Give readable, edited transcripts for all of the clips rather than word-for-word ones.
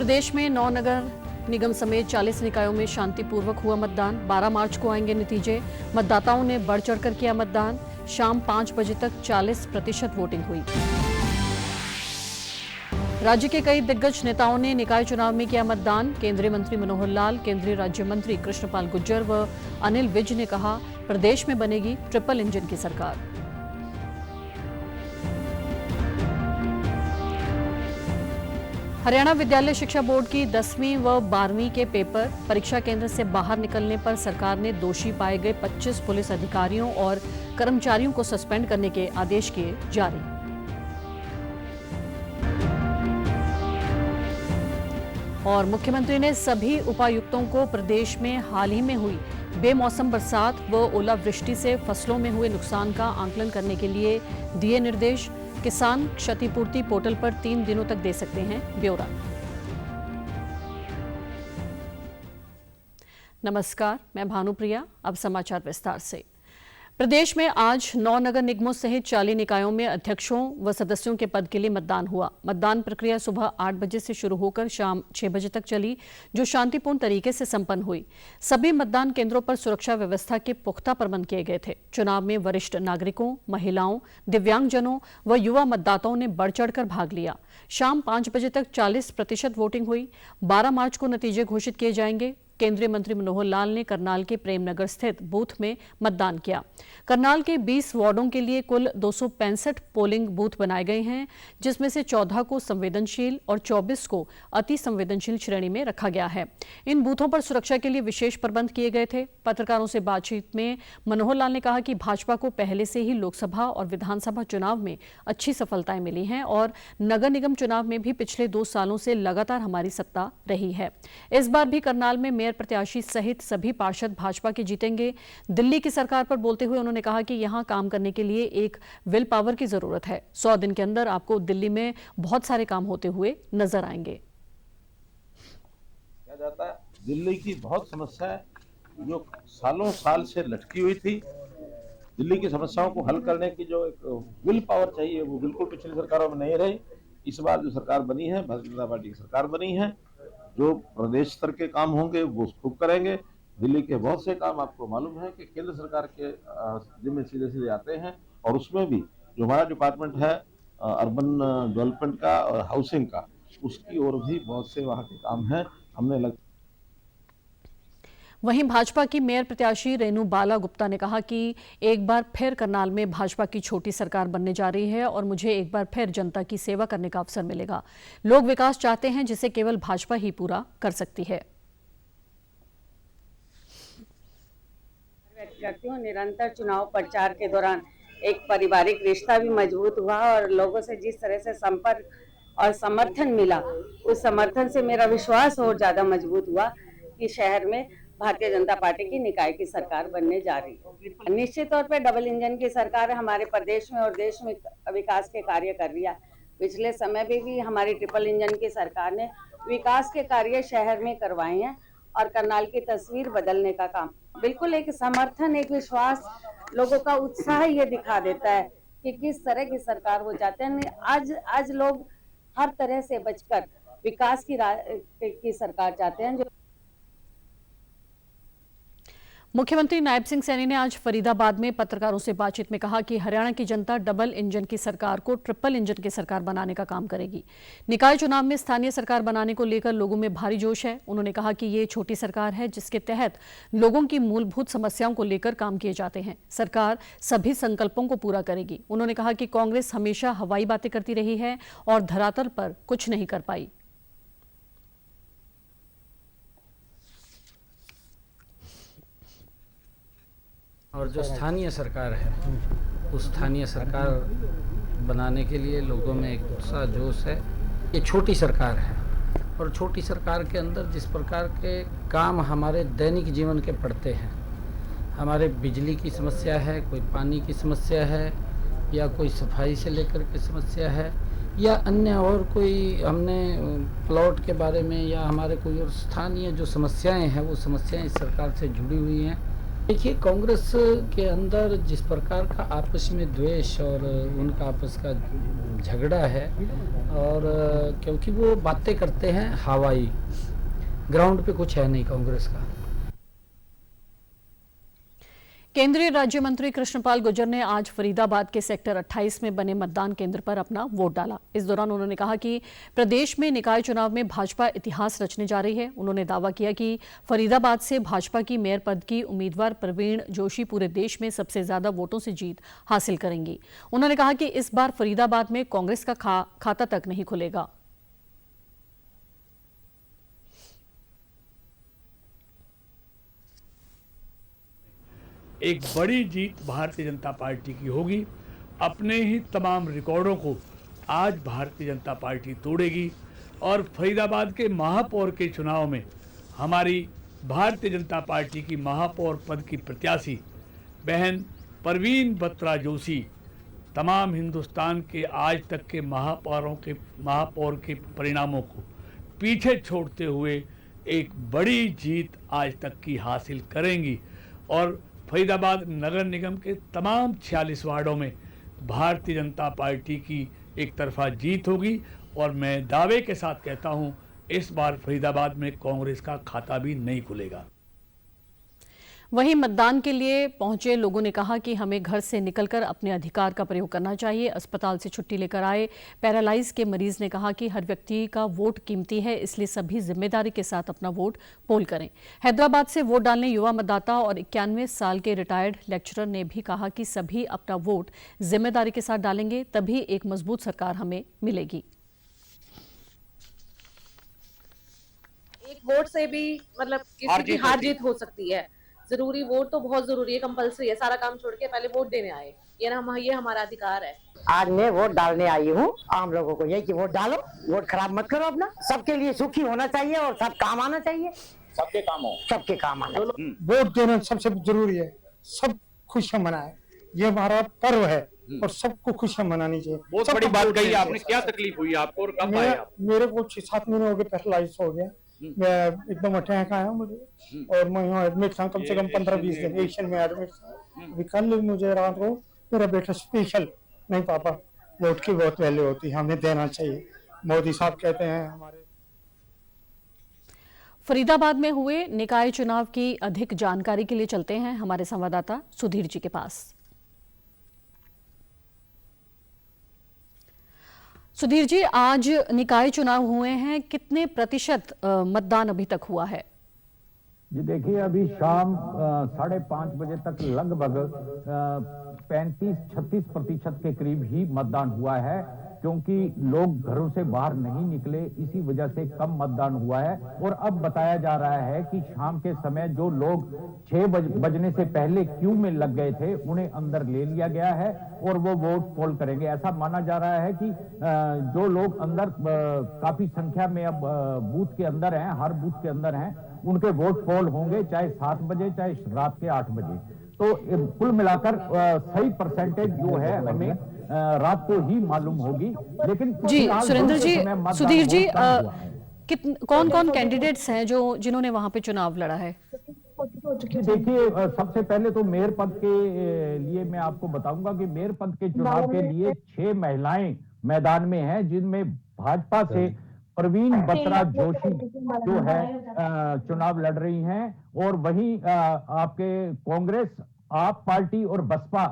प्रदेश में 9 नगर निगम समेत 40 निकायों में शांतिपूर्वक हुआ मतदान। 12 मार्च को आएंगे नतीजे। मतदाताओं ने बढ़ चढ़कर किया मतदान। शाम 5 बजे तक 40% वोटिंग हुई। राज्य के कई दिग्गज नेताओं ने निकाय चुनाव में किया मतदान। केंद्रीय मंत्री मनोहर लाल, केंद्रीय राज्य मंत्री कृष्णपाल गुर्जर व अनिल विज ने कहा, प्रदेश में बनेगी ट्रिपल इंजन की सरकार। हरियाणा विद्यालय शिक्षा बोर्ड की 10वीं व 12वीं के पेपर परीक्षा केंद्र से बाहर निकलने पर सरकार ने दोषी पाए गए 25 पुलिस अधिकारियों और कर्मचारियों को सस्पेंड करने के आदेश किए जारी। और मुख्यमंत्री ने सभी उपायुक्तों को प्रदेश में हाल ही में हुई बेमौसम बरसात व ओलावृष्टि से फसलों में हुए नुकसान का आकलन करने के लिए दिए निर्देश। किसान क्षतिपूर्ति पोर्टल पर 3 दिनों तक दे सकते हैं ब्यौरा। नमस्कार, मैं भानुप्रिया। अब समाचार विस्तार से। प्रदेश में आज 9 नगर निगमों सहित 40 निकायों में अध्यक्षों व सदस्यों के पद के लिए मतदान हुआ। मतदान प्रक्रिया सुबह 8 बजे से शुरू होकर शाम 6 बजे तक चली, जो शांतिपूर्ण तरीके से संपन्न हुई। सभी मतदान केंद्रों पर सुरक्षा व्यवस्था के पुख्ता प्रबंध किए गए थे। चुनाव में वरिष्ठ नागरिकों, महिलाओं, दिव्यांगजनों व युवा मतदाताओं ने बढ़ चढ़कर भाग लिया। शाम 5 बजे तक 40% वोटिंग हुई। 12 मार्च को नतीजे घोषित किए जाएंगे। केंद्रीय मंत्री मनोहर लाल ने करनाल के प्रेमनगर स्थित बूथ में मतदान किया। करनाल के 20 वार्डों के लिए कुल 265 पोलिंग बूथ बनाए गए हैं, जिसमें से 14 को संवेदनशील और 24 को अति संवेदनशील श्रेणी में रखा गया है। इन बूथों पर सुरक्षा के लिए विशेष प्रबंध किए गए थे। पत्रकारों से बातचीत में मनोहर लाल ने कहा कि भाजपा को पहले से ही लोकसभा और विधानसभा चुनाव में अच्छी सफलताएं मिली हैं और नगर निगम चुनाव में भी पिछले 2 सालों से लगातार हमारी सत्ता रही है। इस बार भी करनाल में मेयर प्रत्याशी सहित सभी पार्षद भाजपा के जीतेंगे। दिल्ली की सरकार पर बोलते हुए उन्होंने कहा कि यहां काम करने के लिए एक विल पावर की जरूरत है। 100 दिन के अंदर आपको दिल्ली में बहुत सारे काम होते हुए नजर आएंगे। क्या जाता है, दिल्ली की बहुत समस्या है जो सालों साल से लटकी हुई थी। दिल्ली की समस्याओं को हल करने की जो एक विल पावर चाहिए, वो बिल्कुल पिछली सरकारों में नहीं रही। इस बार जो सरकार बनी है, भारतीय जनता पार्टी की सरकार बनी है, जो प्रदेश स्तर के काम होंगे वो खूब करेंगे। दिल्ली के बहुत से काम आपको मालूम है कि केंद्र सरकार के जिम्मे सीधे सीधे आते हैं, और उसमें भी जो हमारा डिपार्टमेंट है अर्बन डेवलपमेंट का और हाउसिंग का, उसकी ओर भी बहुत से वहाँ के काम हैं। हमने वहीं भाजपा की मेयर प्रत्याशी रेणु बाला गुप्ता ने कहा कि एक बार फिर करनाल में भाजपा की छोटी सरकार बनने जा रही है और मुझे एक बार फिर जनता की सेवा करने का अवसर मिलेगा। लोग विकास चाहते हैं, जिसे केवल भाजपा ही पूरा कर सकती है। निरंतर चुनाव प्रचार के दौरान एक पारिवारिक रिश्ता भी मजबूत हुआ और लोगों से जिस तरह से संपर्क और समर्थन मिला, उस समर्थन से मेरा विश्वास और ज्यादा मजबूत हुआ कि शहर में भारतीय जनता पार्टी की निकाय की सरकार बनने जा रही है। निश्चित तौर पर डबल इंजन की सरकार हमारे प्रदेश में और देश में विकास के कार्य कर रही है। पिछले समय में भी हमारी ट्रिपल इंजन की सरकार ने विकास के कार्य शहर में करवाए हैं और करनाल की तस्वीर बदलने का काम, बिल्कुल एक समर्थन, एक विश्वास, लोगों का उत्साह ये दिखा देता है कि किस तरह की सरकार वो चाहते हैं। आज लोग हर तरह से बचकर विकास की सरकार चाहते हैं। मुख्यमंत्री नायब सिंह सैनी ने आज फरीदाबाद में पत्रकारों से बातचीत में कहा कि हरियाणा की जनता डबल इंजन की सरकार को ट्रिपल इंजन की सरकार बनाने का काम करेगी। निकाय चुनाव में स्थानीय सरकार बनाने को लेकर लोगों में भारी जोश है। उन्होंने कहा कि ये छोटी सरकार है जिसके तहत लोगों की मूलभूत समस्याओं को लेकर काम किए जाते हैं। सरकार सभी संकल्पों को पूरा करेगी। उन्होंने कहा कि कांग्रेस हमेशा हवाई बातें करती रही है और धरातल पर कुछ नहीं कर पाई। और जो स्थानीय सरकार है, उस स्थानीय सरकार बनाने के लिए लोगों में एक उत्साह जोश है। ये छोटी सरकार है और छोटी सरकार के अंदर जिस प्रकार के काम हमारे दैनिक जीवन के पड़ते हैं, हमारे बिजली की समस्या है, कोई पानी की समस्या है, या कोई सफाई से लेकर के समस्या है, या अन्य और कोई हमने प्लॉट के बारे में या हमारे कोई और स्थानीय जो समस्याएं हैं, वो समस्याएं इस सरकार से जुड़ी हुई हैं। देखिए, कांग्रेस के अंदर जिस प्रकार का आपस में द्वेष और उनका आपस का झगड़ा है, और क्योंकि वो बातें करते हैं हवाई, ग्राउंड पे कुछ है नहीं कांग्रेस का। केंद्रीय राज्य मंत्री कृष्णपाल गुर्जर ने आज फरीदाबाद के सेक्टर 28 में बने मतदान केंद्र पर अपना वोट डाला। इस दौरान उन्होंने कहा कि प्रदेश में निकाय चुनाव में भाजपा इतिहास रचने जा रही है। उन्होंने दावा किया कि फरीदाबाद से भाजपा की मेयर पद की उम्मीदवार प्रवीण जोशी पूरे देश में सबसे ज्यादा वोटों से जीत हासिल करेंगी। उन्होंने कहा कि इस बार फरीदाबाद में कांग्रेस का खाता तक नहीं खुलेगा। एक बड़ी जीत भारतीय जनता पार्टी की होगी। अपने ही तमाम रिकॉर्डों को आज भारतीय जनता पार्टी तोड़ेगी और फरीदाबाद के महापौर के चुनाव में हमारी भारतीय जनता पार्टी की महापौर पद की प्रत्याशी बहन प्रवीण बत्रा जोशी तमाम हिंदुस्तान के आज तक के महापौर के परिणामों को पीछे छोड़ते हुए एक बड़ी जीत आज तक की हासिल करेंगी और फरीदाबाद नगर निगम के तमाम 46 वार्डों में भारतीय जनता पार्टी की एक तरफा जीत होगी। और मैं दावे के साथ कहता हूं, इस बार फरीदाबाद में कांग्रेस का खाता भी नहीं खुलेगा। वहीं मतदान के लिए पहुंचे लोगों ने कहा कि हमें घर से निकलकर अपने अधिकार का प्रयोग करना चाहिए। अस्पताल से छुट्टी लेकर आए पैरालाइज के मरीज ने कहा कि हर व्यक्ति का वोट कीमती है, इसलिए सभी जिम्मेदारी के साथ अपना वोट पोल करें। हैदराबाद से वोट डालने युवा मतदाता और 91 साल के रिटायर्ड लेक्चरर ने भी कहा कि सभी अपना वोट जिम्मेदारी के साथ डालेंगे, तभी एक मजबूत सरकार हमें मिलेगी। एक वोट से भी मतलब किसी की हार जीत हो सकती है। जरूरी वोट तो बहुत जरूरी है, कंपलसरी है। सारा काम छोड़ के पहले वोट देने आए, ये हमारा अधिकार है। आज मैं वोट डालने आई हूँ। आम लोगों को यही कि वोट डालो, वोट खराब मत करो अपना। सबके लिए सुखी होना चाहिए और सब काम आना चाहिए। सबके काम आना। वोट देना सबसे जरूरी है। सब खुशियाँ मनाए, ये हमारा पर्व है और सबको खुशियाँ मनानी चाहिए। बहुत बड़ी बात कही आपने। क्या तकलीफ हुई आपको और कब आए आप? मेरे को 6-7 महीने हो गए, पैरालाइज हो गया। मैं एकदम अटैक आया मुझे और मैं यहाँ एडमिट था कम से कम 15-20 दिन एशियन में एडमिट था। अभी कल मुझे रात को मेरा बेटा स्पेशल, नहीं पापा वोट की बहुत वैल्यू होती है, हमें देना चाहिए। मोदी साहब कहते हैं हमारे। फरीदाबाद में हुए निकाय चुनाव की अधिक जानकारी के लिए चलते हैं हमारे संवाददाता सुधीर जी के पास। सुधीर जी, आज निकाय चुनाव हुए हैं, कितने प्रतिशत मतदान अभी तक हुआ है? जी देखिए, अभी शाम 5:30 बजे तक लगभग 35-36% के करीब ही मतदान हुआ है, क्योंकि लोग घरों से बाहर नहीं निकले, इसी वजह से कम मतदान हुआ है। और अब बताया जा रहा है कि शाम के समय जो लोग 6 बजने से पहले क्यू में लग गए थे, उन्हें अंदर ले लिया गया है और वो वोट पोल करेंगे। ऐसा माना जा रहा है कि जो लोग अंदर काफी संख्या में अब बूथ के अंदर हैं, हर बूथ के अंदर हैं, उनके वोट पोल होंगे, चाहे 7 बजे चाहे रात के 8 बजे। तो कुल मिलाकर सही परसेंटेज जो है हमें रात को ही मालूम होगी। लेकिन जी सुरेंद्र जी, सुधीर जी, कौन-कौन कैंडिडेट्स हैं जिन्होंने वहां पे चुनाव लड़ा है? देखिए, सबसे पहले तो मेयर पद के लिए मैं आपको बताऊंगा कि मेयर पद के चुनाव के लिए 6 महिलाएं मैदान में हैं, जिनमें भाजपा से प्रवीण बत्रा जोशी जो है चुनाव लड़ रही हैं, और वहीं आपके कांग्रेस, आप पार्टी और बसपा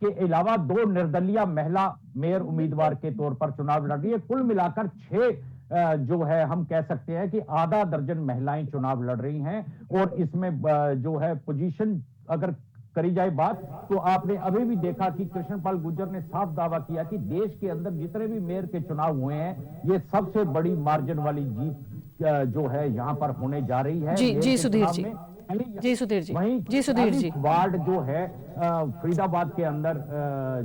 के अलावा 2 निर्दलीय महिला मेयर उम्मीदवार के तौर पर चुनाव लड़ रही है। कुल मिलाकर 6 जो है हम कह सकते हैं कि आधा दर्जन महिलाएं चुनाव लड़ रही हैं। और इसमें जो है पोजीशन अगर करी जाए बात, तो आपने अभी भी देखा कि कृष्णपाल गुर्जर ने साफ दावा किया कि देश के अंदर जितने भी मेयर के चुनाव हुए हैं, ये सबसे बड़ी मार्जिन वाली जीत जो है यहाँ पर होने जा रही है। जी सुधीर जी, जी सुधीर जी, जी सुधीर जी, वार्ड जो है फरीदाबाद के अंदर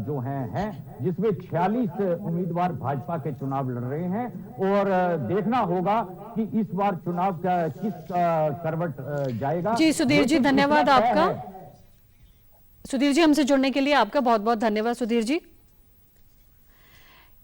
जो हैं, जिसमें 46 उम्मीदवार भाजपा के चुनाव लड़ रहे हैं। और देखना होगा कि इस बार चुनाव का किस करवट जाएगा। जी सुधीर जी, धन्यवाद आपका। सुधीर जी, हमसे जुड़ने के लिए आपका बहुत बहुत धन्यवाद। सुधीर जी,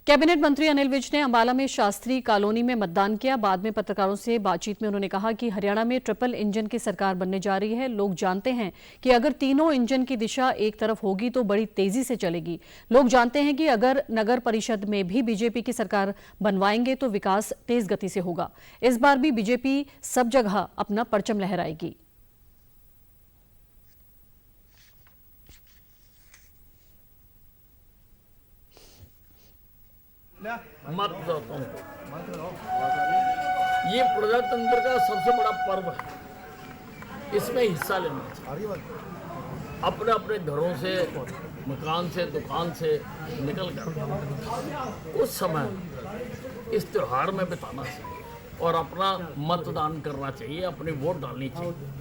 कैबिनेट मंत्री अनिल विज ने अंबाला में शास्त्री कॉलोनी में मतदान किया। बाद में पत्रकारों से बातचीत में उन्होंने कहा कि हरियाणा में ट्रिपल इंजन की सरकार बनने जा रही है। लोग जानते हैं कि अगर तीनों इंजन की दिशा एक तरफ होगी तो बड़ी तेजी से चलेगी। लोग जानते हैं कि अगर नगर परिषद में भी बीजेपी की सरकार बनवाएंगे तो विकास तेज गति से होगा। इस बार भी बीजेपी सब जगह अपना परचम लहराएगी। मतदाताओं को ये प्रजातंत्र का सबसे बड़ा पर्व है, इसमें हिस्सा लेना चाहिए। अपने अपने घरों से, मकान से, दुकान से निकल कर कुछ समय इस त्योहार में बिताना चाहिए और अपना मतदान करना चाहिए, अपनी वोट डालनी चाहिए।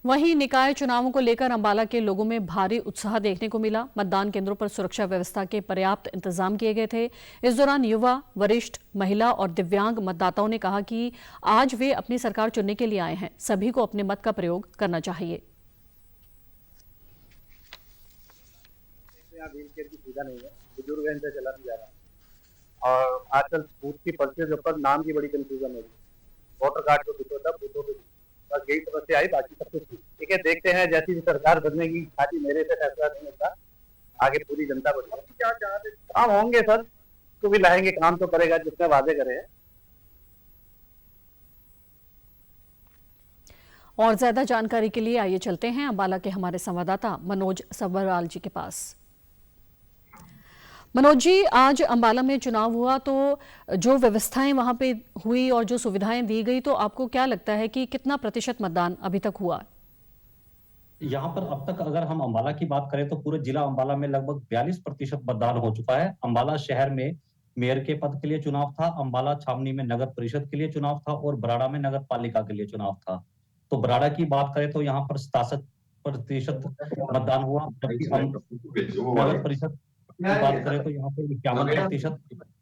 वहीं निकाय चुनावों को लेकर अंबाला के लोगों में भारी उत्साह देखने को मिला। मतदान केंद्रों पर सुरक्षा व्यवस्था के पर्याप्त इंतजाम किए गए थे। इस दौरान युवा, वरिष्ठ, महिला और दिव्यांग मतदाताओं ने कहा कि आज वे अपनी सरकार चुनने के लिए आए हैं। सभी को अपने मत का प्रयोग करना चाहिए। व्हीलचेयर की सुविधा नहीं है, बुजुर्ग इनसे चला नहीं जा रहा और आजकल बूथ की पर्ची के ऊपर नाम की बड़ी कंफ्यूजन है। वोटर कार्ड को दिखो तब बूथों पे बस यही समस्या आई, बाकी सब कुछ ठीक है। देखते हैं जैसी भी सरकार बनने खाली मेरे से फैसला नहीं होता, आगे पूरी जनता बनेगी। क्या काम होंगे सर, तो भी लाएंगे, काम तो करेगा जितने वादे करे हैं। और ज्यादा जानकारी के लिए आइए चलते हैं अंबाला के हमारे संवाददाता मनोज सब्बरवाल जी के पास। मनोज जी, आज अंबाला में चुनाव हुआ तो जो व्यवस्थाएं वहां पे हुई और जो सुविधाएं दी गई, तो आपको क्या लगता है कि कितना प्रतिशत मतदान अभी तक हुआ? यहाँ पर अब तक अगर हम अंबाला की बात करें तो पूरे जिला अंबाला में लगभग 42% मतदान हो चुका है। अंबाला शहर में मेयर के पद के लिए चुनाव था, अंबाला छावनी में नगर परिषद के लिए चुनाव था और बराड़ा में नगर पालिका के लिए चुनाव था। तो बराड़ा की बात करें तो यहाँ पर 67% मतदान हुआ, जबकि नगर परिषद की बात करें तो यहाँ पे 51%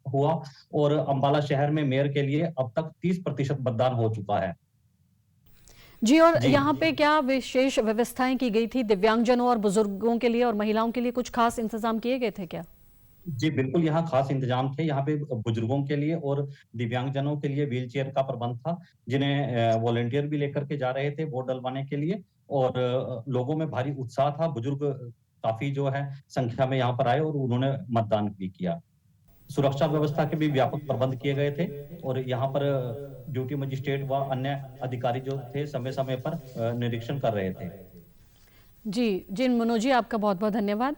हुआ और अंबाला शहर में मेयर के लिए अब तक 30% मतदान हो चुका है। जी, और यहाँ पे क्या विशेष व्यवस्थाएं की गई थी दिव्यांगजनों और बुजुर्गों के लिए और महिलाओं के लिए? कुछ खास इंतजाम किए गए थे क्या? जी बिल्कुल, यहाँ खास इंतजाम थे। यहाँ पे बुजुर्गों के लिए और दिव्यांगजनों के लिए व्हीलचेयर का प्रबंध था, जिन्हें वॉलंटियर भी लेकर के जा रहे थे वोट डलवाने के लिए और लोगों में भारी उत्साह था। बुजुर्ग काफी जो है संख्या में यहाँ पर आए और उन्होंने मतदान भी किया। सुरक्षा व्यवस्था के भी व्यापक प्रबंध किए गए थे और यहाँ पर ड्यूटी मजिस्ट्रेट व अन्य अधिकारी जो थे समय समय पर निरीक्षण कर रहे थे। जी मनोज जी, आपका बहुत बहुत धन्यवाद।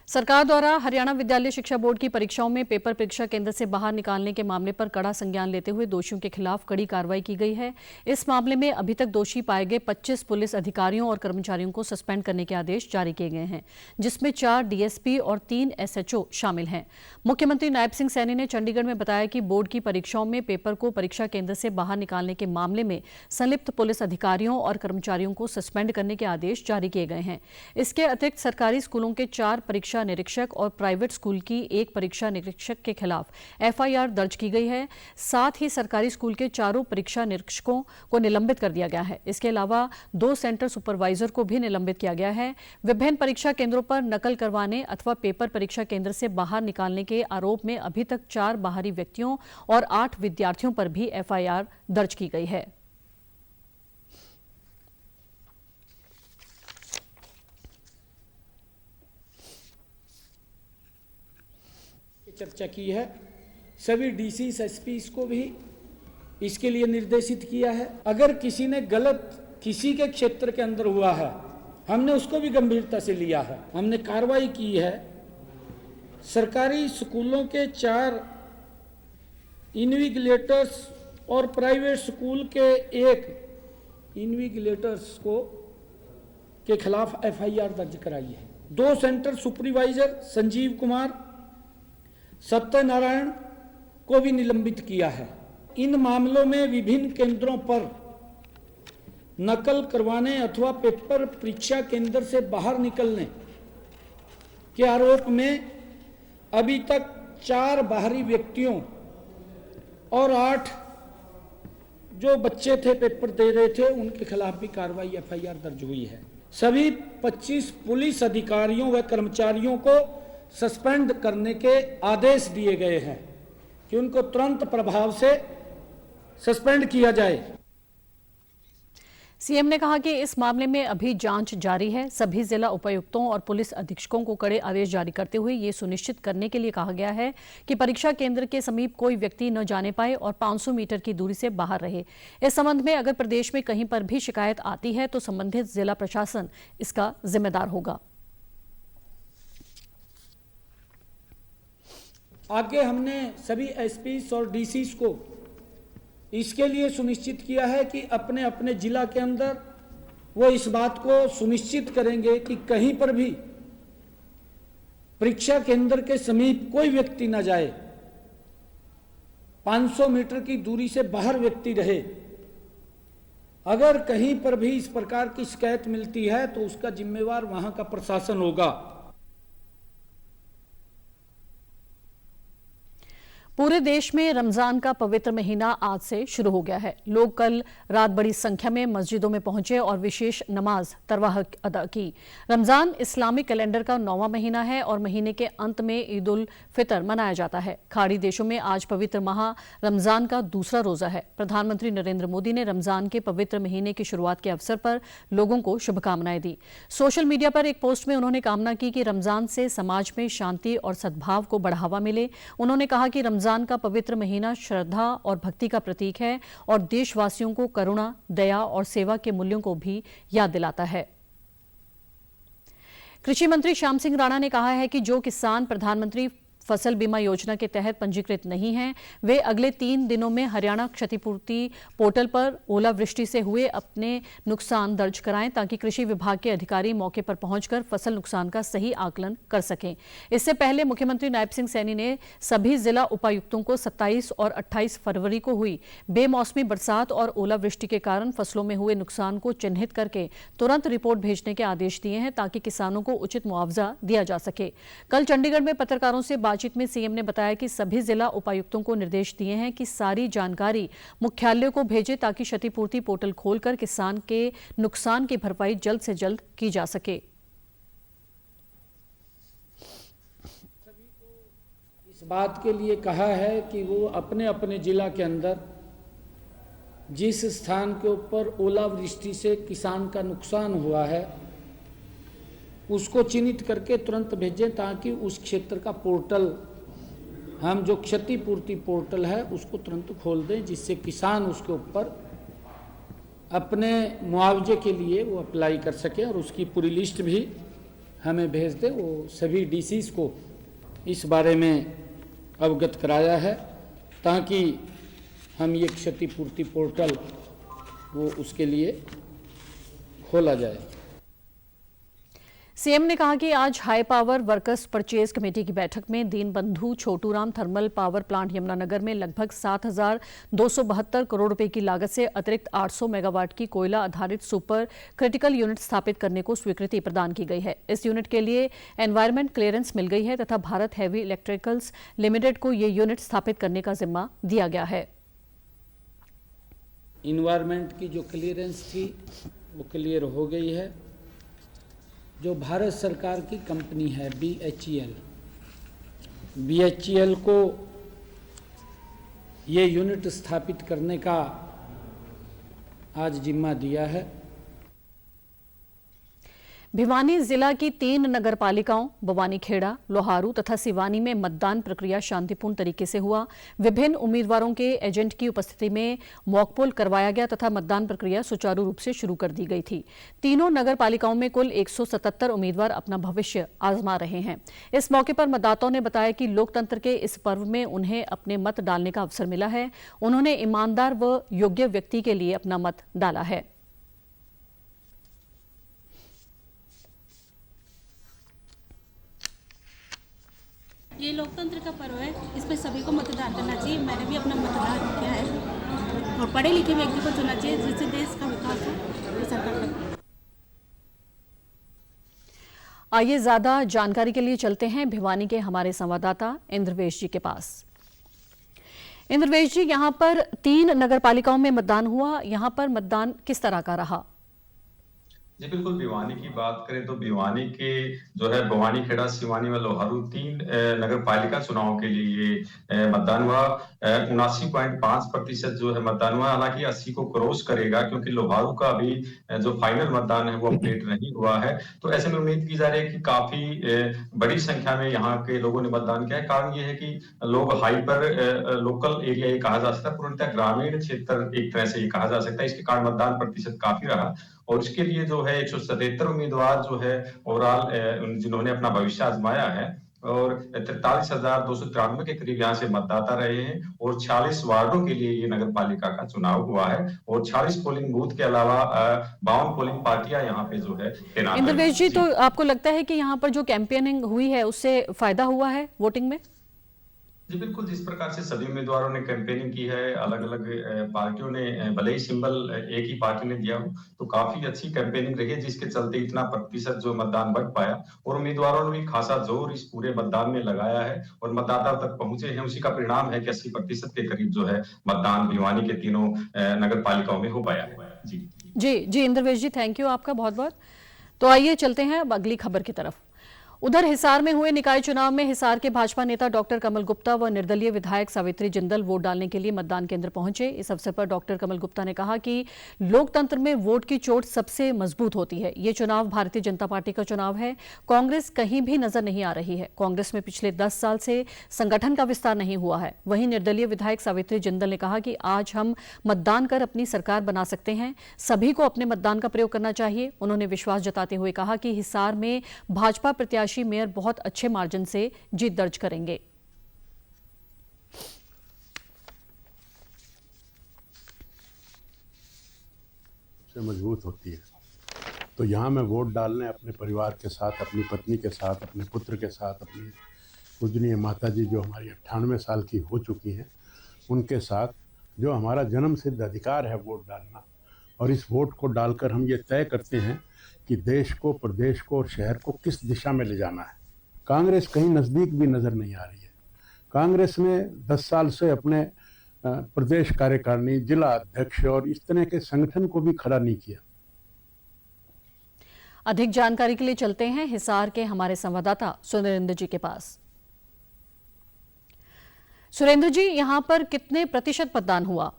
सरकार द्वारा हरियाणा विद्यालय शिक्षा बोर्ड की परीक्षाओं में पेपर परीक्षा केंद्र से बाहर निकालने के मामले पर कड़ा संज्ञान लेते हुए दोषियों के खिलाफ कड़ी कार्रवाई की गई है। इस मामले में अभी तक दोषी पाए गए 25 पुलिस अधिकारियों और कर्मचारियों को सस्पेंड करने के आदेश जारी किए गए हैं, जिसमें 4 डीएसपी और 3 एसएचओ शामिल हैं। मुख्यमंत्री नायब सिंह सैनी ने चंडीगढ़ में बताया कि बोर्ड की परीक्षाओं में पेपर को परीक्षा केंद्र से बाहर निकालने के मामले में संलिप्त पुलिस अधिकारियों और कर्मचारियों को सस्पेंड करने के आदेश जारी किए गए हैं। इसके अतिरिक्त सरकारी स्कूलों के 4 परीक्षा निरीक्षक और प्राइवेट स्कूल की 1 परीक्षा निरीक्षक के खिलाफ एफआईआर दर्ज की गई है। साथ ही सरकारी स्कूल के 4 परीक्षा निरीक्षकों को निलंबित कर दिया गया है। इसके अलावा 2 सेंटर सुपरवाइजर को भी निलंबित किया गया है। विभिन्न परीक्षा केंद्रों पर नकल करवाने अथवा पेपर परीक्षा केंद्र से बाहर निकालने के आरोप में अभी तक 4 बाहरी व्यक्तियों और 8 विद्यार्थियों पर भी एफआईआर दर्ज की गई है। चर्चा की है, सभी डीसी एसपी को भी इसके लिए निर्देशित किया है। अगर किसी ने गलत किसी के क्षेत्र के अंदर हुआ है, हमने उसको भी गंभीरता से लिया है। हमने कार्रवाई की है। सरकारी स्कूलों के 4 इन्विजिलेटर्स और प्राइवेट स्कूल के 1 इन्विजिलेटर्स के खिलाफ एफआईआर दर्ज कराई है। 2 सेंटर सुपरवाइजर संजीव कुमार, सत्यनारायण को भी निलंबित किया है। इन मामलों में विभिन्न केंद्रों पर नकल करवाने अथवा पेपर परीक्षा केंद्र से बाहर निकलने के आरोप में अभी तक 4 बाहरी व्यक्तियों और 8 जो बच्चे थे पेपर दे रहे थे उनके खिलाफ भी कार्रवाई एफआईआर दर्ज हुई है। सभी 25 पुलिस अधिकारियों व कर्मचारियों को सस्पेंड करने के आदेश दिए गए हैं कि उनको तुरंत प्रभाव से सस्पेंड किया जाए। सीएम ने कहा कि इस मामले में अभी जांच जारी है। सभी जिला उपायुक्तों और पुलिस अधीक्षकों को कड़े आदेश जारी करते हुए ये सुनिश्चित करने के लिए कहा गया है कि परीक्षा केंद्र के समीप कोई व्यक्ति न जाने पाए और 500 मीटर की दूरी से बाहर रहे। इस संबंध में अगर प्रदेश में कहीं पर भी शिकायत आती है तो संबंधित जिला प्रशासन इसका जिम्मेदार होगा। आगे हमने सभी एसपी और डीसी को इसके लिए सुनिश्चित किया है कि अपने अपने जिला के अंदर वो इस बात को सुनिश्चित करेंगे कि कहीं पर भी परीक्षा केंद्र के समीप कोई व्यक्ति न जाए, 500 मीटर की दूरी से बाहर व्यक्ति रहे। अगर कहीं पर भी इस प्रकार की शिकायत मिलती है तो उसका जिम्मेवार वहां का प्रशासन होगा। पूरे देश में रमजान का पवित्र महीना आज से शुरू हो गया है। लोग कल रात बड़ी संख्या में मस्जिदों में पहुंचे और विशेष नमाज तरावीह अदा की। रमजान इस्लामिक कैलेंडर का 9वां महीना है और महीने के अंत में ईद उल फितर मनाया जाता है। खाड़ी देशों में आज पवित्र माह रमजान का दूसरा रोजा है। प्रधानमंत्री नरेंद्र मोदी ने रमजान के पवित्र महीने की शुरुआत के अवसर पर लोगों को शुभकामनाएं दी। सोशल मीडिया पर एक पोस्ट में उन्होंने कामना की कि रमजान से समाज में शांति और सद्भाव को बढ़ावा मिले। उन्होंने कहा कि रमजान का पवित्र महीना श्रद्धा और भक्ति का प्रतीक है और देशवासियों को करुणा, दया और सेवा के मूल्यों को भी याद दिलाता है। कृषि मंत्री श्याम सिंह राणा ने कहा है कि जो किसान प्रधानमंत्री फसल बीमा योजना के तहत पंजीकृत नहीं हैं, वे अगले 3 दिनों में हरियाणा क्षतिपूर्ति पोर्टल पर ओलावृष्टि से हुए अपने नुकसान दर्ज कराएं ताकि कृषि विभाग के अधिकारी मौके पर पहुंचकर फसल नुकसान का सही आकलन कर सकें। इससे पहले मुख्यमंत्री नायब सिंह सैनी ने सभी जिला उपायुक्तों को 27 और 28 फरवरी को हुई बेमौसमी बरसात और ओलावृष्टि के कारण फसलों में हुए नुकसान को चिन्हित करके तुरंत रिपोर्ट भेजने के आदेश दिए हैं ताकि किसानों को उचित मुआवजा दिया जा सके। कल चंडीगढ़ में पत्रकारों से बातचीत में सीएम ने बताया कि सभी जिला उपायुक्तों को निर्देश दिए हैं कि सारी जानकारी मुख्यालय को भेजें ताकि क्षतिपूर्ति पोर्टल खोलकर किसान के नुकसान की भरपाई जल्द से जल्द की जा सके। इस बात के लिए कहा है कि वो अपने अपने जिला के अंदर जिस स्थान के ऊपर ओलावृष्टि से किसान का नुकसान हुआ है उसको चिन्हित करके तुरंत भेजें ताकि उस क्षेत्र का पोर्टल, हम जो क्षतिपूर्ति पोर्टल है उसको तुरंत खोल दें, जिससे किसान उसके ऊपर अपने मुआवजे के लिए वो अप्लाई कर सके और उसकी पूरी लिस्ट भी हमें भेज दें। वो सभी डीसीज को इस बारे में अवगत कराया है ताकि हम ये क्षतिपूर्ति पोर्टल वो उसके लिए खोला जाए। सीएम ने कहा कि आज high power workers purchase committee की बैठक में Dinbandhu Chhoturam thermal power plant Yamunanagar में लगभग 7,272 करोड़ रुपए की लागत से अतिरिक्त 800 मेगावाट की कोयला आधारित सुपर क्रिटिकल यूनिट स्थापित करने को स्वीकृति प्रदान की गई है। इस यूनिट के लिए एनवायरमेंट क्लियरेंस मिल गई है तथा भारत हैवी इलेक्ट्रिकल्स लिमिटेड को ये यूनिट स्थापित करने का जिम्मा दिया गया है। इन्वायरमेंट की जो क्लियरेंस थी वो क्लियर हो गई है। जो भारत सरकार की कंपनी है BHEL को ये यूनिट स्थापित करने का आज जिम्मा दिया है। भिवानी जिला की 3 नगरपालिकाओं बवानीखेड़ा, लोहारू तथा सिवानी में मतदान प्रक्रिया शांतिपूर्ण तरीके से हुआ। विभिन्न उम्मीदवारों के एजेंट की उपस्थिति में मॉकपोल करवाया गया तथा मतदान प्रक्रिया सुचारू रूप से शुरू कर दी गई थी। तीनों नगरपालिकाओं में कुल 177 उम्मीदवार अपना भविष्य आजमा रहे हैं। इस मौके पर मतदाताओं ने बताया कि लोकतंत्र के इस पर्व में उन्हें अपने मत डालने का अवसर मिला है। उन्होंने ईमानदार व योग्य व्यक्ति के लिए अपना मत डाला है। ये लोकतंत्र का पर्व है, इसमें सभी को मतदान करना चाहिए। मैंने भी अपना मतदान किया है और पढ़े लिखे व्यक्ति को चुनना चाहिए जिससे देश का विकास हो। सरकार आइए ज्यादा जानकारी के लिए चलते हैं भिवानी के हमारे संवाददाता इंद्रवेश जी के पास। इंद्रवेश जी, यहाँ पर 3 नगरपालिकाओं में मतदान हुआ, यहाँ पर मतदान किस तरह का रहा? जी बिल्कुल, भिवानी की बात करें तो भिवानी के जो है भवानी खेड़ा, सिवानी व लोहारू 3 नगर पालिका चुनाव के लिए मतदान हुआ। 79.5% जो है मतदान हुआ। हालाँकि 80 को क्रॉस करेगा क्योंकि लोहारू का अभी जो फाइनल मतदान है वो अपडेट नहीं हुआ है। तो ऐसे में उम्मीद की जा रही है कि काफ़ी बड़ी संख्या में यहाँ के लोगों ने मतदान किया है। कारण ये है कि लोग हाइपर लोकल एरिया ये कहा जा सकता है, पूर्णतः ग्रामीण क्षेत्र एक तरह से ये कहा जा सकता है। इसके कारण मतदान प्रतिशत काफ़ी रहा और इसके लिए जो है 177 उम्मीदवार जो है ओवरऑल जिन्होंने अपना भविष्य आजमाया है और 43,293 के करीब यहाँ से मतदाता रहे हैं और 46 वार्डों के लिए ये नगर पालिका का चुनाव हुआ है और 46 पोलिंग बूथ के अलावा 52 पोलिंग पार्टियां यहाँ पे जो है तैनात। इंद्रवेश जी, तो आपको लगता है कि यहाँ पर जो कैंपेनिंग हुई है उससे फायदा हुआ है वोटिंग में? जी बिल्कुल, जिस प्रकार से सभी उम्मीदवारों ने कैंपेनिंग की है, अलग-अलग पार्टियों ने भले ही सिंबल एक ही पार्टी ने दिया हो, तो काफ़ी अच्छी कैंपेनिंग रही है जिसके चलते इतना प्रतिशत जो मतदान बढ़ पाया और उम्मीदवारों ने भी खासा जोर इस पूरे मतदान में लगाया है और मतदाताओं तक पहुंचे हैं। उसी का परिणाम है कि 80% के करीब जो है मतदान भिवानी के तीनों नगर पालिकाओं में हो पाया है। जी इंद्रवेश जी, थैंक यू आपका बहुत बहुत। तो आइए चलते हैं अब अगली खबर की तरफ। उधर हिसार में हुए निकाय चुनाव में हिसार के भाजपा नेता डॉक्टर कमल गुप्ता व निर्दलीय विधायक सावित्री जिंदल वोट डालने के लिए मतदान केंद्र पहुंचे। इस अवसर पर डॉक्टर कमल गुप्ता ने कहा कि लोकतंत्र में वोट की चोट सबसे मजबूत होती है। ये चुनाव भारतीय जनता पार्टी का चुनाव है, कांग्रेस कहीं भी नजर नहीं आ रही है। कांग्रेस में पिछले 10 साल से संगठन का विस्तार नहीं हुआ है। वहीं निर्दलीय विधायक सावित्री जिंदल ने कहा कि आज हम मतदान कर अपनी सरकार बना सकते हैं, सभी को अपने मतदान का प्रयोग करना चाहिए। उन्होंने विश्वास जताते हुए कहा कि हिसार में भाजपा प्रत्याशी मेयर बहुत अच्छे मार्जिन से जीत दर्ज करेंगे। से मजबूत होती है, तो यहाँ मैं वोट डालने अपने परिवार के साथ, अपनी पत्नी के साथ, अपने पुत्र के साथ, अपनी पूजनीय माता जी जो हमारी 98 साल की हो चुकी हैं, उनके साथ जो हमारा जन्म सिद्ध अधिकार है वोट डालना, और इस वोट को डालकर हम ये तय करते हैं कि देश को, प्रदेश को और शहर को किस दिशा में ले जाना है। कांग्रेस कहीं नज़दीक भी नज़र नहीं आ रही है। कांग्रेस ने 10 साल से अपने प्रदेश कार्यकारिणी, जिला अध्यक्ष और इस तरह के संगठन को भी खड़ा नहीं किया। अधिक जानकारी के लिए चलते हैं हिसार के हमारे संवाददाता सुरेंद्र जी के पास। सुरेंद्र जी, यहाँ पर कितने प्रतिशत मतदान हुआ?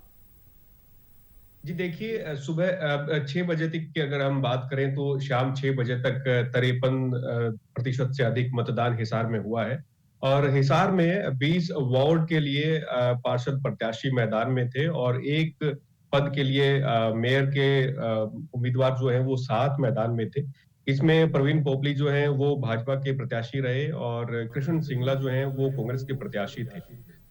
जी देखिए, सुबह 6 बजे तक की अगर हम बात करें तो शाम 6 बजे तक 53% से अधिक मतदान हिसार में हुआ है और हिसार में 20 वार्ड के लिए पार्षद प्रत्याशी मैदान में थे और एक पद के लिए मेयर के उम्मीदवार जो हैं वो 7 मैदान में थे। इसमें प्रवीण पोपली जो हैं वो भाजपा के प्रत्याशी रहे और कृष्ण सिंगला जो हैं वो कांग्रेस के प्रत्याशी थे।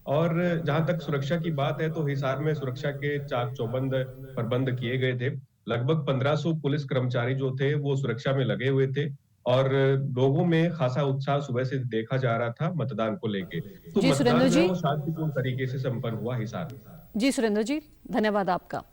और जहां तक सुरक्षा की बात है तो हिसार में सुरक्षा के चाक चौबंद प्रबंध किए गए थे। लगभग 1500 पुलिस कर्मचारी जो थे वो सुरक्षा में लगे हुए थे और लोगों में खासा उत्साह सुबह से देखा जा रहा था मतदान को लेके। तो जी सुरेंद्र जी, शांतिपूर्ण तरीके से संपन्न हुआ हिसार में। जी सुरेंद्र जी, धन्यवाद आपका।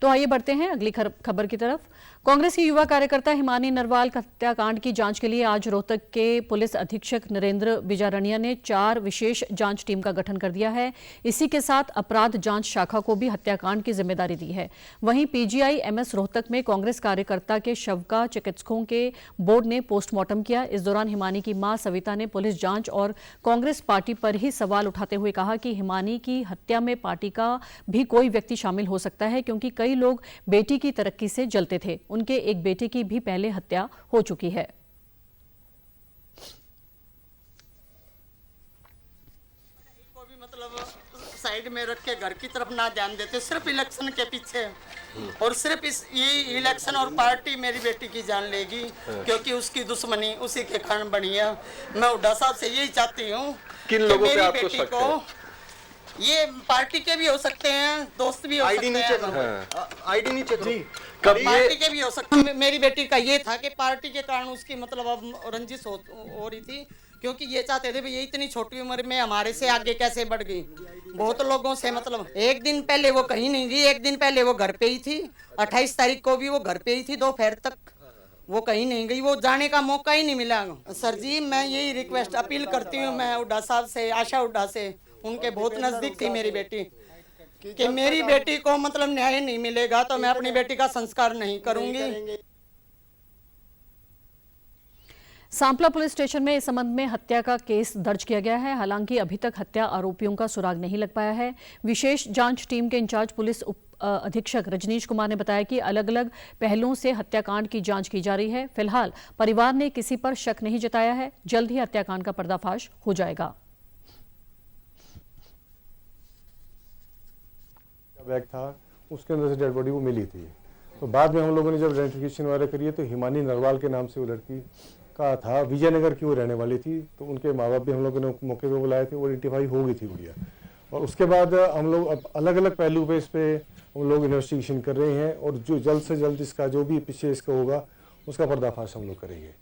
तो आइए बढ़ते हैं अगली खबर की तरफ। कांग्रेस की युवा कार्यकर्ता हिमानी नरवाल हत्याकांड की जांच के लिए आज रोहतक के पुलिस अधीक्षक नरेंद्र बिजारनिया ने 4 विशेष जांच टीम का गठन कर दिया है। इसी के साथ अपराध जांच शाखा को भी हत्याकांड की जिम्मेदारी दी है। वहीं पीजीआई एमएस रोहतक में कांग्रेस कार्यकर्ता के शव का चिकित्सकों के बोर्ड ने पोस्टमार्टम किया। इस दौरान हिमानी की मां सविता ने पुलिस जांच और कांग्रेस पार्टी पर ही सवाल उठाते हुए कहा कि हिमानी की हत्या में पार्टी का भी कोई व्यक्ति शामिल हो सकता है, क्योंकि कई लोग बेटी की तरक्की से जलते थे। उनके एक बेटे की भी पहले हत्या हो चुकी है। को भी मतलब साइड में रख के घर की तरफ ना ध्यान देते, सिर्फ इलेक्शन के पीछे और सिर्फ ये इलेक्शन और पार्टी मेरी बेटी की जान लेगी, क्योंकि उसकी दुश्मनी उसी के कारण बनी है। मैं हुड्डा साहब से यही चाहती हूँ कि मेरी बेटी को, ये पार्टी के भी हो सकते हैं, दोस्त भी हो सकते हैं, आईडी नीचे करो, पार्टी के भी हो सकते हैं। मेरी बेटी का ये था कि पार्टी के कारण उसकी मतलब अब रंजिश हो रही थी, क्योंकि ये चाहते थे ये इतनी छोटी उम्र में हमारे से आगे कैसे बढ़ गई। बहुत लोगों से मतलब एक दिन पहले वो कहीं नहीं गई, एक दिन पहले वो घर पे ही थी। 28 तारीख को भी वो घर पे ही थी, दोपहर तक वो कहीं नहीं गई, वो जाने का मौका ही नहीं मिला। सर जी, मैं यही रिक्वेस्ट अपील करती हूँ मैं हुड्डा साहब से, आशा हुड्डा से, उनके बहुत नजदीक थी मेरी बेटी, कि मेरी बेटी को मतलब न्याय नहीं मिलेगा तो मैं अपनी बेटी का संस्कार नहीं करूंगी। सांपला पुलिस स्टेशन में इस संबंध में हत्या का केस दर्ज किया गया है। हालांकि अभी तक हत्या आरोपियों का सुराग नहीं लग पाया है। विशेष जांच टीम के इंचार्ज पुलिस अधीक्षक रजनीश कुमार ने बताया कि अलग अलग पहलुओं से हत्याकांड की जांच की जा रही है। फिलहाल परिवार ने किसी पर शक नहीं जताया है। जल्द ही हत्याकांड का पर्दाफाश हो जाएगा। बैग था, उसके अंदर से डेड बॉडी वो मिली थी। तो बाद में हम लोगों ने जब आइडेंटिफिकेशन वगैरह करी है तो हिमानी नरवाल के नाम से वो लड़की का था, विजयनगर की वो रहने वाली थी। तो उनके माँ बाप भी हम लोगों ने मौके पे बुलाए थे, वो आइडेंटिफाई हो गई थी गुड़िया। और उसके बाद हम लोग अब अलग अलग पहलू पे इस पे हम लोग इन्वेस्टिगेशन कर रहे हैं और जो जल्द से जल्द इसका जो भी पीछे इसका होगा उसका पर्दाफाश हम लोग करेंगे।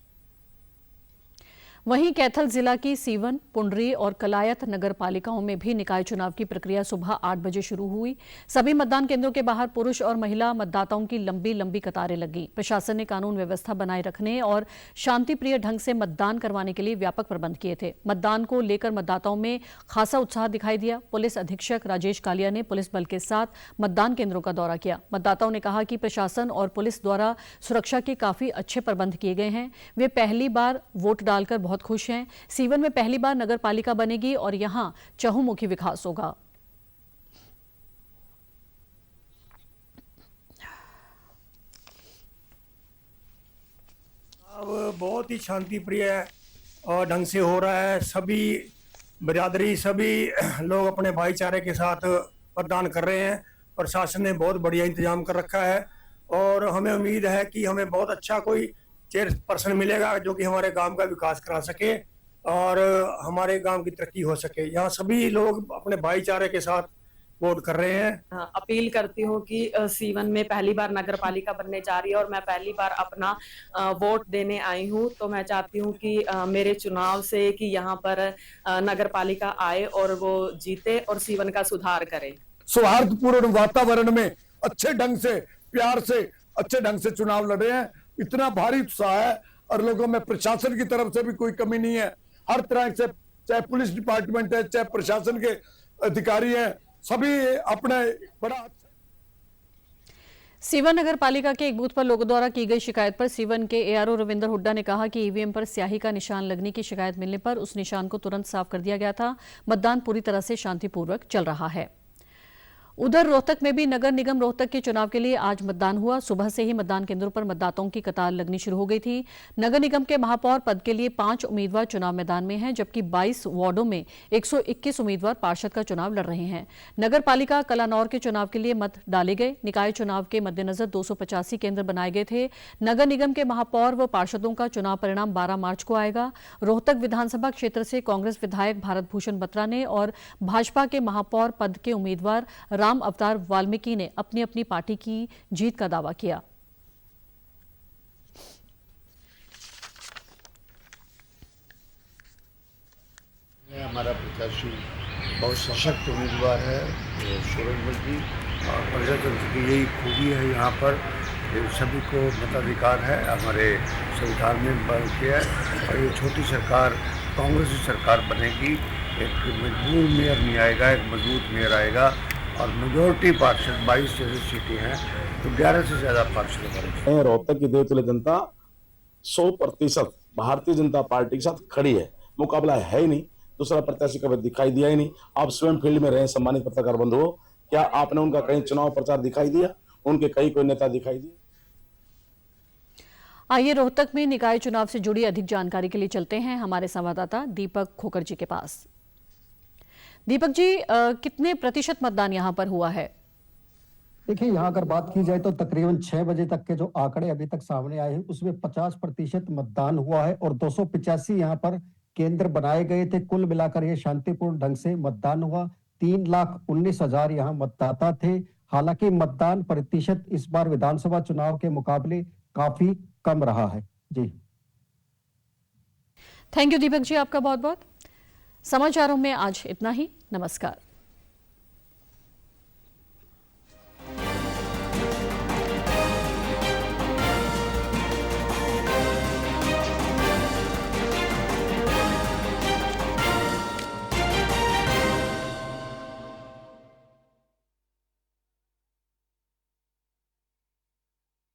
वहीं कैथल जिला की सीवन, पुंडरी और कलायत नगर पालिकाओं में भी निकाय चुनाव की प्रक्रिया सुबह 8 बजे शुरू हुई। सभी मतदान केंद्रों के बाहर पुरुष और महिला मतदाताओं की लंबी लंबी कतारें लगी। प्रशासन ने कानून व्यवस्था बनाए रखने और शांतिप्रिय ढंग से मतदान करवाने के लिए व्यापक प्रबंध किए थे। मतदान को लेकर मतदाताओं में खासा उत्साह दिखाई दिया। पुलिस अधीक्षक राजेश कालिया ने पुलिस बल के साथ मतदान केंद्रों का दौरा किया। मतदाताओं ने कहा कि प्रशासन और पुलिस द्वारा सुरक्षा के काफी अच्छे प्रबंध किए गए हैं। वे पहली बार वोट डालकर बहुत खुश हैं। सीवन में पहली बार नगर पालिका बनेगी और यहां चहुमुखी विकास होगा। अब बहुत ही शांति प्रिय और ढंग से हो रहा है। सभी बिरादरी, सभी लोग अपने भाईचारे के साथ मतदान कर रहे हैं। प्रशासन ने बहुत बढ़िया इंतजाम कर रखा है और हमें उम्मीद है कि हमें बहुत अच्छा कोई चेयरपर्सन मिलेगा जो कि हमारे गांव का विकास करा सके और हमारे गांव की तरक्की हो सके। यहाँ सभी लोग अपने भाईचारे के साथ वोट कर रहे हैं। अपील करती हूँ कि सीवन में पहली बार नगर पालिका बनने जा रही है और मैं पहली बार अपना वोट देने आई हूँ। तो मैं चाहती हूँ कि मेरे चुनाव से कि यहाँ पर नगर पालिका आए और वो जीते और सीवन का सुधार करे। सौहार्दपूर्ण वातावरण में अच्छे ढंग से, प्यार से, अच्छे ढंग से चुनाव लड़े हैं। इतना भारी उत्साह है और लोगों में प्रशासन की तरफ से भी कोई कमी नहीं है। हर तरह से, चाहे पुलिस डिपार्टमेंट है, चाहे प्रशासन के अधिकारी हैं, सभी अपने बड़ा। सीवन नगर पालिका के एक बूथ पर लोगों द्वारा की गई शिकायत पर सीवन के एआरओ रविंदर हुड्डा ने कहा कि ईवीएम पर स्याही का निशान लगने की शिकायत मिलने पर उस निशान को तुरंत साफ कर दिया गया था। मतदान पूरी तरह से शांतिपूर्वक चल रहा है। उधर रोहतक में भी नगर निगम रोहतक के चुनाव के लिए आज मतदान हुआ। सुबह से ही मतदान केंद्रों पर मतदाताओं की कतार लगनी शुरू हो गई थी। नगर निगम के महापौर पद के लिए 5 उम्मीदवार चुनाव मैदान में हैं, जबकि 22 वार्डों में 121 उम्मीदवार पार्षद का चुनाव लड़ रहे हैं। नगर पालिका कलानौर के चुनाव के लिए मत डाले गए। निकाय चुनाव के मद्देनजर 285 केंद्र बनाए गए थे। नगर निगम के महापौर व पार्षदों का चुनाव परिणाम 12 मार्च को आएगा। रोहतक विधानसभा क्षेत्र से कांग्रेस विधायक भारत भूषण बत्रा ने और भाजपा के महापौर पद के उम्मीदवार राम अवतार वाल्मीकि ने अपनी अपनी पार्टी की जीत का दावा किया। हमारा प्रत्याशी बहुत सशक्त उम्मीदवार है सुरेंद्र जी और प्रजातंत्र की यही खूबी है। यहाँ पर सभी को मताधिकार है, हमारे संविधान में बन किया है और ये छोटी सरकार, कांग्रेस की सरकार बनेगी। एक मजबूर मेयर नहीं आएगा, एक मजबूत मेयर आएगा और मेजोरिटी पार्षद 22 जैसी सीटें हैं तो 11 से ज़्यादा पार्षद बनेंगे। रोहतक की देवतुल्य जनता 100% भारतीय जनता पार्टी के साथ खड़ी है। मुकाबला है ही नहीं, दूसरा प्रत्याशी कभी दिखाई दिया ही नहीं। आप स्वयं फील्ड में रहे, सम्मानित पत्रकार बंधु, क्या आपने उनका कहीं चुनाव प्रचार दिखाई दिया? उनके कहीं कोई नेता दिखाई दिए? आइए रोहतक में निकाय चुनाव से जुड़ी अधिक जानकारी के लिए चलते हैं हमारे संवाददाता दीपक खोकर जी के पास। दीपक जी, कितने प्रतिशत मतदान यहां पर हुआ है? देखिए, यहाँ अगर बात की जाए तो तकरीबन 6 बजे तक के जो आंकड़े अभी तक सामने आए हैं उसमें 50% मतदान हुआ है और 285 यहाँ पर केंद्र बनाए गए थे। कुल मिलाकर ये शांतिपूर्ण ढंग से मतदान हुआ। 3,19,000 यहाँ मतदाता थे। हालांकि मतदान प्रतिशत इस बार विधानसभा चुनाव के मुकाबले काफी कम रहा है। जी थैंक यू दीपक जी, आपका बहुत बहुत। समाचारों में आज इतना ही। नमस्कार।